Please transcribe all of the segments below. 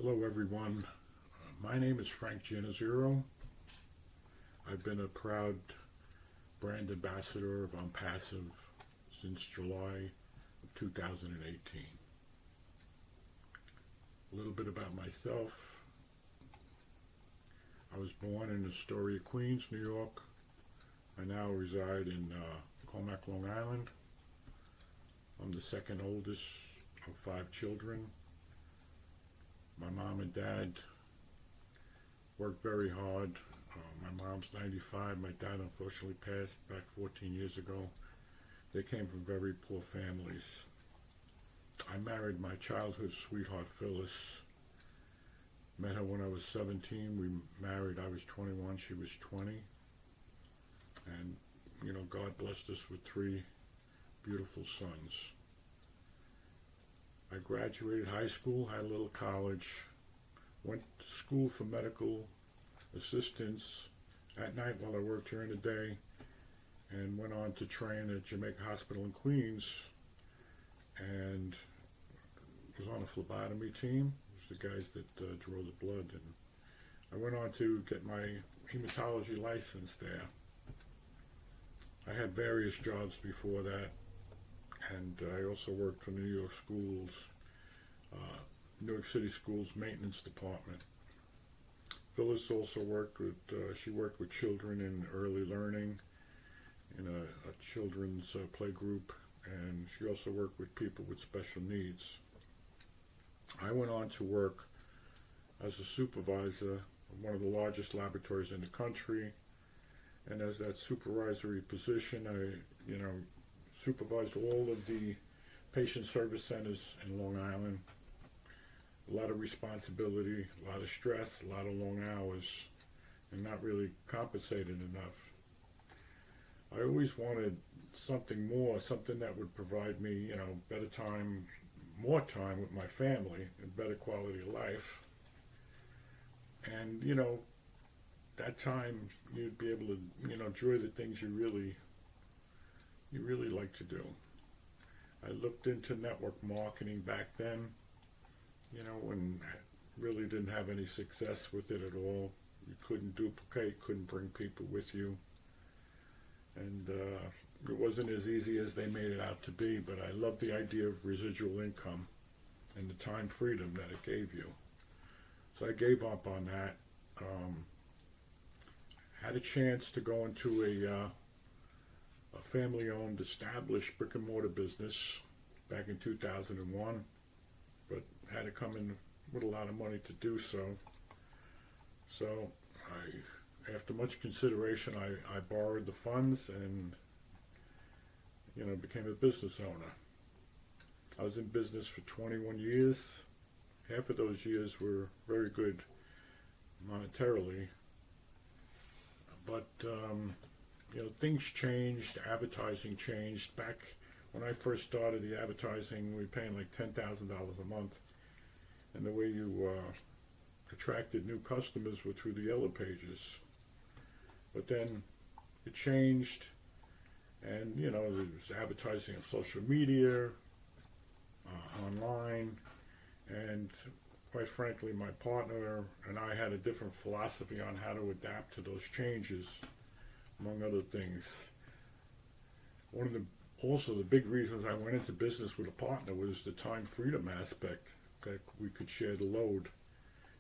Hello everyone, my name is Frank Giannizz. I've been a proud brand ambassador of Onpassive since July of 2018. A little bit about myself. I was born in Astoria, Queens, New York. I now reside in Comac, Long Island. I'm the second oldest of 5 children. My mom and dad worked very hard. My mom's 95. My dad unfortunately passed back 14 years ago. They came from very poor families. I married my childhood sweetheart, Phyllis. Met her when I was 17. We married, I was 21, she was 20. And, God blessed us with 3 beautiful sons. I graduated high school, had a little college, went to school for medical assistance at night while I worked during the day, and went on to train at Jamaica Hospital in Queens, and was on a phlebotomy team. It was the guys that draw the blood, and I went on to get my hematology license there. I had various jobs before that, and I also worked for New York schools, New York City schools maintenance department. Phyllis also worked with children in early learning in a children's play group, and she also worked with people with special needs. I went on to work as a supervisor of one of the largest laboratories in the country, and as that supervisory position, I supervised all of the patient service centers in Long Island. A lot of responsibility, a lot of stress, a lot of long hours, and not really compensated enough. I always wanted something more, something that would provide me, better time, more time with my family, and better quality of life. And, that time you'd be able to, enjoy the things you really like to do. I looked into network marketing back then, when I really didn't have any success with it at all. You couldn't duplicate, couldn't bring people with you. And it wasn't as easy as they made it out to be, but I loved the idea of residual income and the time freedom that it gave you. So I gave up on that. Had a chance to go into a family-owned, established brick-and-mortar business back in 2001, but had to come in with a lot of money to do so. So after much consideration, I borrowed the funds and, became a business owner. I was in business for 21 years. Half of those years were very good monetarily, but things changed, advertising changed. Back when I first started the advertising, we were paying like $10,000 a month, and the way you attracted new customers were through the yellow pages. But then it changed, and there was advertising on social media, online, and quite frankly, my partner and I had a different philosophy on how to adapt to those changes, among other things. One of the big reasons I went into business with a partner was the time freedom aspect, that we could share the load,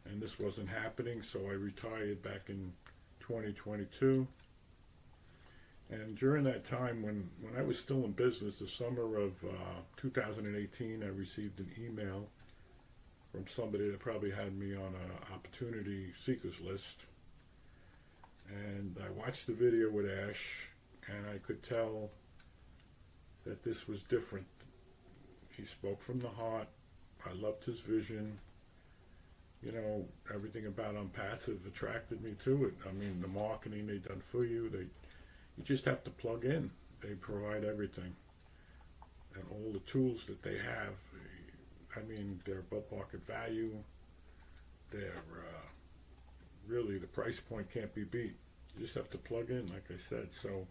and this wasn't happening, so I retired back in 2022. And during that time, when I was still in business, the summer of 2018, I received an email from somebody that probably had me on an opportunity seekers list. And I watched the video with Ash, and I could tell that this was different. He spoke from the heart. I loved his vision. Everything about Onpassive attracted me to it. I mean, the marketing they done for you, you just have to plug in. They provide everything. And all the tools that they have, they're above market value. They're really, the price point can't be beat. You just have to plug in, like I said. So,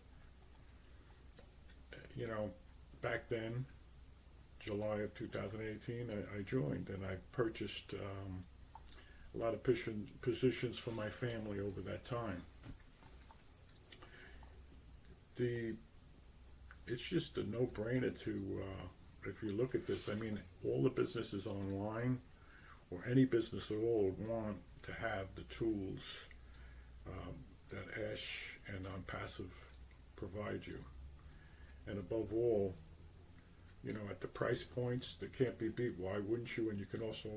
back then, July of 2018, I joined, and I purchased a lot of positions for my family over that time. It's just a no-brainer to, if you look at this, I mean, all the businesses online, or any business at all, want to have the tools that Ash and Onpassive provide you. And above all, at the price points that can't be beat, why wouldn't you? And you can also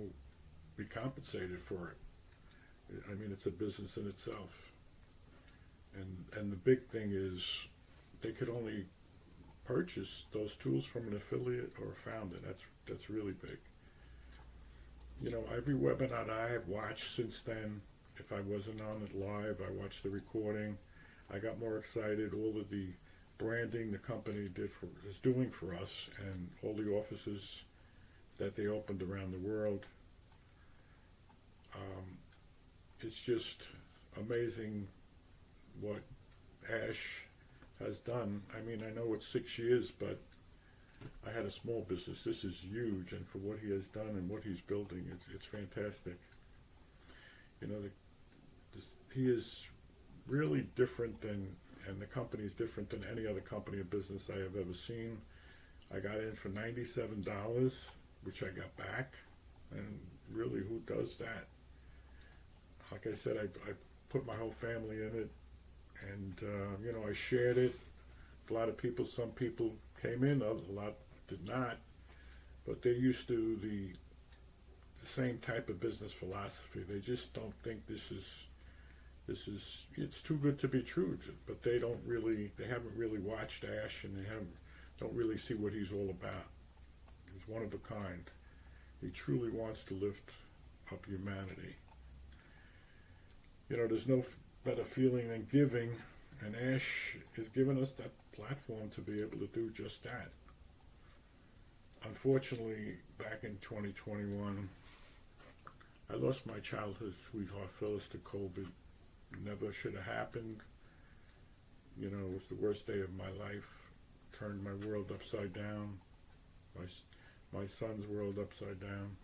be compensated for it. I mean, it's a business in itself. And the big thing is they could only purchase those tools from an affiliate or a founder. That's really big. Every webinar that I have watched since then, if I wasn't on it live, I watched the recording. I got more excited. All of the branding the company is doing for us, and all the offices that they opened around the world. It's just amazing what Ash has done. I mean, I know it's 6 years, but I had a small business. This is huge, and for what he has done and what he's building, it's fantastic. He is really different than, and the company is different than any other company or business I have ever seen. I got in for $97, which I got back, and really, who does that? Like I said, I put my whole family in it, and I shared it. Some people came in, a lot did not, but they're used to the same type of business philosophy. They just don't think this is it's too good to be true. But they haven't really watched Ash, and they don't really see what he's all about. He's one of a kind. He truly wants to lift up humanity. There's no better feeling than giving, and Ash has given us that platform to be able to do just that. Unfortunately, back in 2021, I lost my childhood sweetheart Phyllis to COVID. Never should have happened. It was the worst day of my life. Turned my world upside down. My son's world upside down.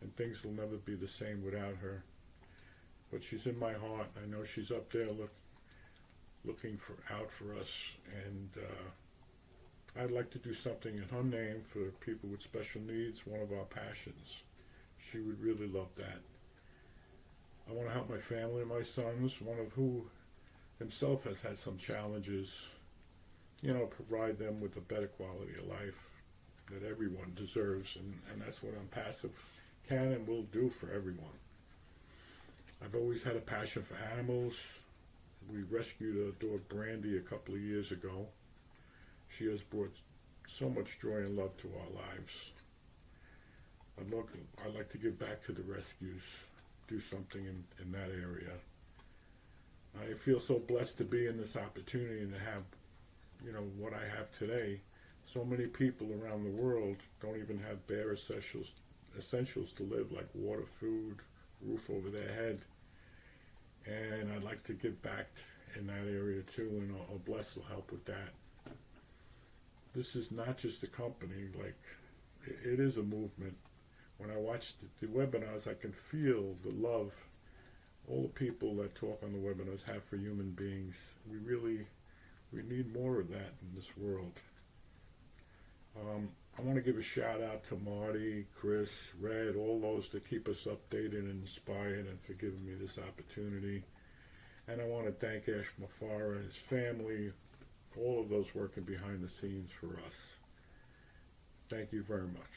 And things will never be the same without her. But she's in my heart. I know she's up there looking out for us. And I'd like to do something in her name for people with special needs, one of our passions. She would really love that. I want to help my family and my sons, one of who himself has had some challenges, provide them with a better quality of life that everyone deserves, and that's what Onpassive can and will do for everyone. I've always had a passion for animals. We rescued a dog, Brandy, a couple of years ago. She has brought so much joy and love to our lives. I'd like to give back to the rescues, do something in that area. I feel so blessed to be in this opportunity and to have, what I have today. So many people around the world don't even have bare essentials to live, like water, food, roof over their head. And I'd like to give back in that area too, and Bless will help with that. This is not just a company, it is a movement. When I watch the webinars, I can feel the love all the people that talk on the webinars have for human beings. We need more of that in this world. I want to give a shout out to Marty, Chris, Red, all those that keep us updated and inspired, and for giving me this opportunity. And I want to thank Ash Mafara and his family, all of those working behind the scenes for us. Thank you very much.